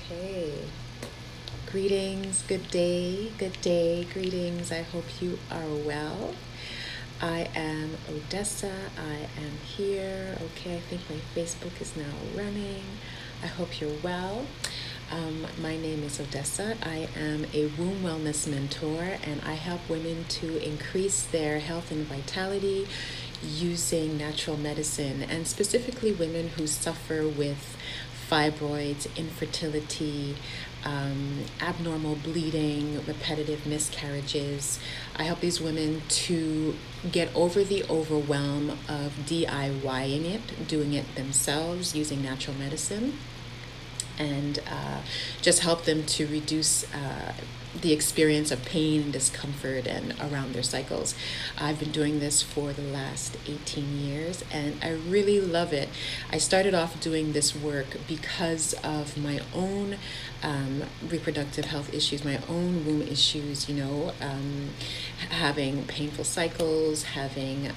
Okay. Greetings, good day, greetings. I hope you are well. I am Odessa. I am here. Okay, I think my Facebook is now running. I hope you're well. My name is Odessa. I am a womb wellness mentor, and I help women to increase their health and vitality using natural medicine, and specifically women who suffer with fibroids, infertility, abnormal bleeding, repetitive miscarriages. I help these women to get over the overwhelm of DIYing it, doing it themselves using natural medicine, and just help them to reduce the experience of pain and discomfort and around their cycles. I've been doing this for the last 18 years and I really love it. I started off doing this work because of my own reproductive health issues, my own womb issues, having painful cycles, having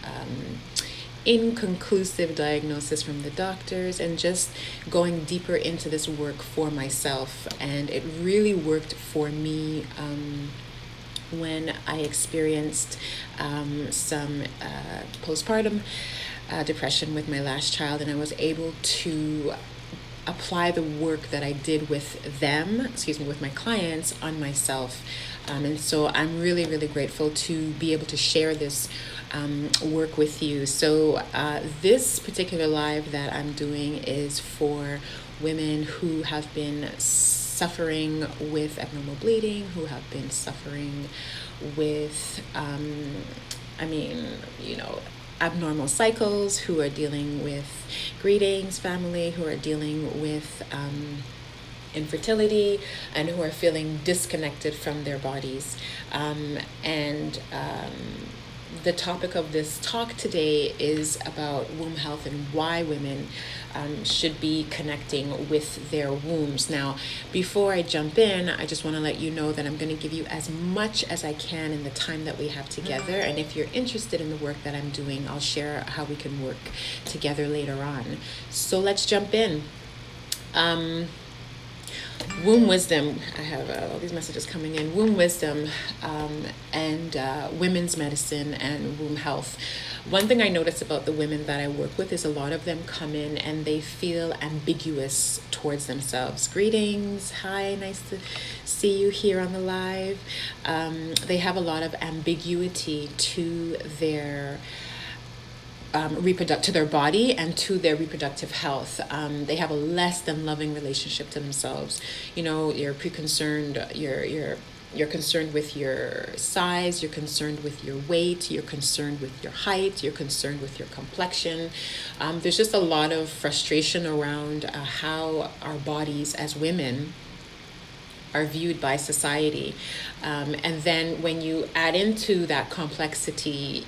inconclusive diagnosis from the doctors, and just going deeper into this work for myself. And it really worked for me when I experienced some postpartum depression with my last child, and I was able to apply the work that I did with with my clients on myself. And so I'm really, really grateful to be able to share this work with you. So this particular live that I'm doing is for women who have been suffering with abnormal bleeding, who have been suffering with, abnormal cycles, who are dealing with greetings, family, who are dealing with infertility, and who are feeling disconnected from their bodies. And the topic of this talk today is about womb health and why women should be connecting with their wombs. Now, before I jump in, I just want to let you know that I'm going to give you as much as I can in the time that we have together. And if you're interested in the work that I'm doing, I'll share how we can work together later on. So let's jump in. Womb wisdom. I have all these messages coming in. Womb wisdom and women's medicine and womb health. One thing I notice about the women that I work with is a lot of them come in and they feel ambiguous towards themselves. Greetings. Hi, nice to see you here on the live. They have a lot of ambiguity to their to their body and to their reproductive health. They have a less than loving relationship to themselves. You're pre-concerned, you're concerned with your size, you're concerned with your weight, you're concerned with your height, you're concerned with your complexion. There's just a lot of frustration around how our bodies as women are viewed by society. And then when you add into that complexity,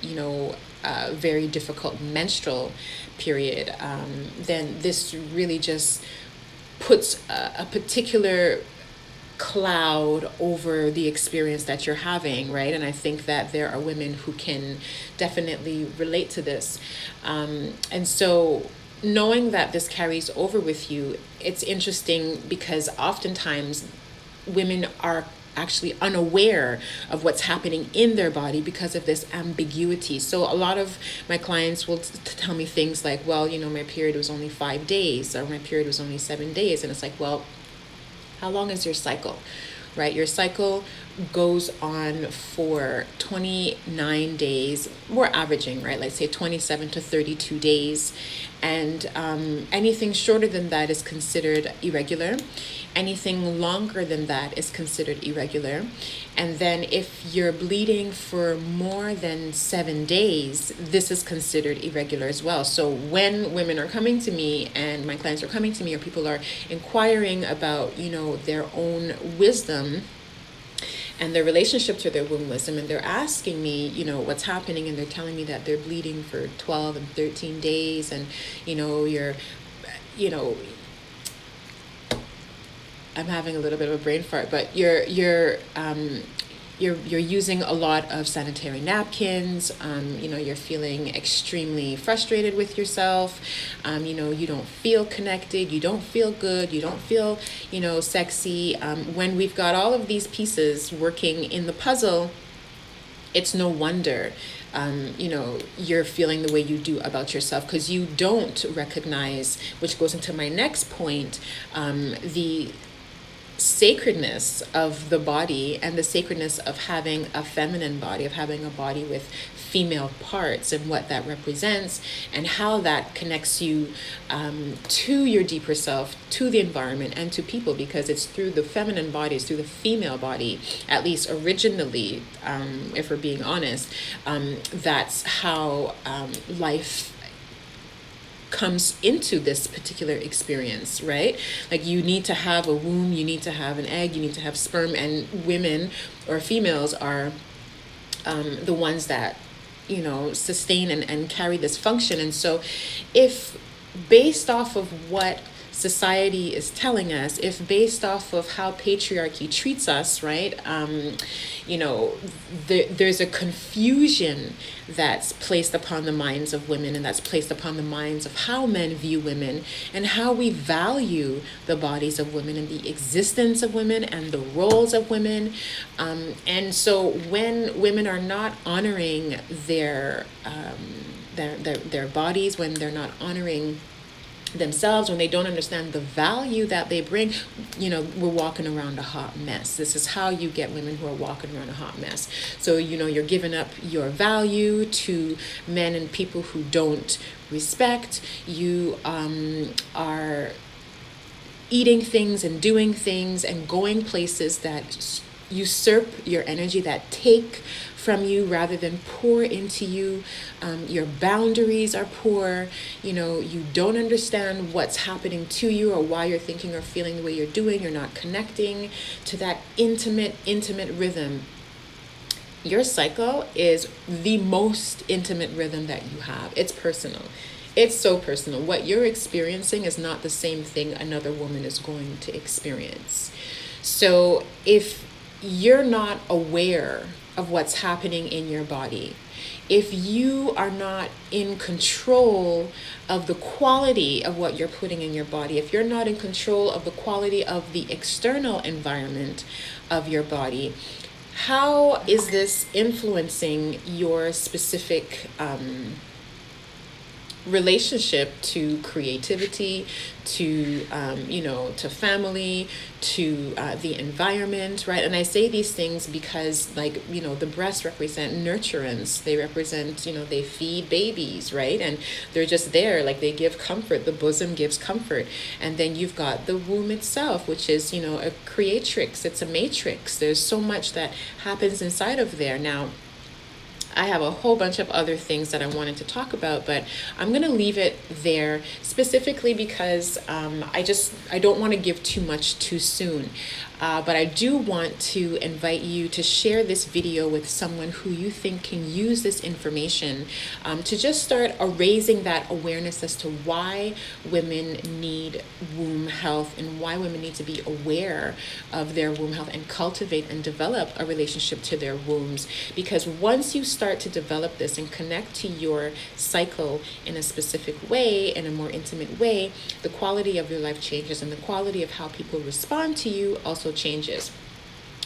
very difficult menstrual period, then this really just puts a particular cloud over the experience that you're having, right? And I think that there are women who can definitely relate to this. And so knowing that this carries over with you, it's interesting because oftentimes women are actually unaware of what's happening in their body because of this ambiguity. So a lot of my clients will tell me things like, well, my period was only 5 days, or my period was only 7 days. And it's like, well, how long is your cycle, right? Your cycle goes on for 29 days. We're averaging, right? Let's say 27 to 32 days. And anything shorter than that is considered irregular. Anything longer than that is considered irregular. And then if you're bleeding for more than 7 days, this is considered irregular as well. So when women are coming to me, and my clients are coming to me, or people are inquiring about, their own wisdom and their relationship to their womb wisdom, and they're asking me, what's happening, and they're telling me that they're bleeding for 12 and 13 days, and, I'm having a little bit of a brain fart, but you're using a lot of sanitary napkins. You're feeling extremely frustrated with yourself. You don't feel connected. You don't feel good. You don't feel, sexy. When we've got all of these pieces working in the puzzle, it's no wonder you're feeling the way you do about yourself, because you don't recognize, which goes into my next point, the sacredness of the body and the sacredness of having a feminine body, of having a body with female parts, and what that represents, and how that connects you to your deeper self, to the environment, and to people, because it's through the feminine body, it's through the female body, at least originally, if we're being honest, that's how life comes into this particular experience, right? Like, you need to have a womb, you need to have an egg, you need to have sperm, and women or females are the ones that sustain and carry this function. And so if, based off of what society is telling us, if based off of how patriarchy treats us, right, there's a confusion that's placed upon the minds of women, and that's placed upon the minds of how men view women, and how we value the bodies of women, and the existence of women, and the roles of women. And so when women are not honoring their bodies, when they're not honoring themselves, when they don't understand the value that they bring, we're walking around a hot mess. This is how you get women who are walking around a hot mess. So, you're giving up your value to men and people who don't respect you. Are eating things and doing things and going places that usurp your energy, that take from you rather than pour into you. Your boundaries are poor. You don't understand what's happening to you, or why you're thinking or feeling the way you're doing. You're not connecting to that intimate rhythm. Your cycle is the most intimate rhythm that you have. It's personal. It's so personal. What you're experiencing is not the same thing another woman is going to experience. So if you're not aware of what's happening in your body, if you are not in control of the quality of what you're putting in your body, if you're not in control of the quality of the external environment of your body, how is this influencing your specific relationship to creativity, to to family, to the environment, right? And I say these things because, the breasts represent nurturance. They represent, they feed babies, right? And they're just there, like, they give comfort. The bosom gives comfort. And then you've got the womb itself, which is, a creatrix. It's a matrix. There's so much that happens inside of there. Now, I have a whole bunch of other things that I wanted to talk about, but I'm going to leave it there, specifically because I don't want to give too much too soon. But I do want to invite you to share this video with someone who you think can use this information to just start raising that awareness as to why women need womb health, and why women need to be aware of their womb health and cultivate and develop a relationship to their wombs. Because once you start to develop this and connect to your cycle in a specific way, in a more intimate way, the quality of your life changes, and the quality of how people respond to you also changes.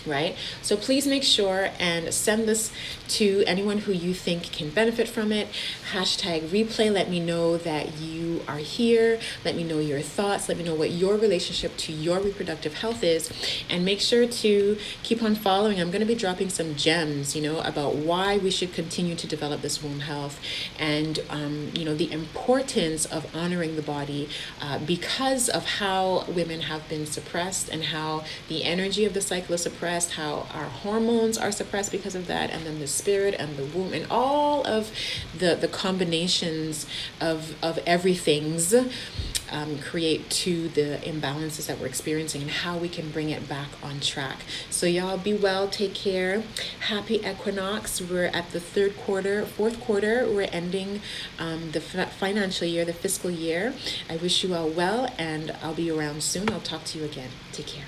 Right? So please make sure and send this to anyone who you think can benefit from it. #replay. Let me know that you are here. Let me know your thoughts. Let me know what your relationship to your reproductive health is. And make sure to keep on following. I'm going to be dropping some gems, about why we should continue to develop this womb health, and, the importance of honoring the body because of how women have been suppressed, and how the energy of the cycle is suppressed, how our hormones are suppressed because of that, and then the spirit and the womb, and all of the combinations of everything's create to the imbalances that we're experiencing, and how we can bring it back on track. So y'all be well, take care, happy equinox. We're at the fourth quarter. We're ending the financial year, the fiscal year. I wish you all well, and I'll be around soon. I'll talk to you again. Take care.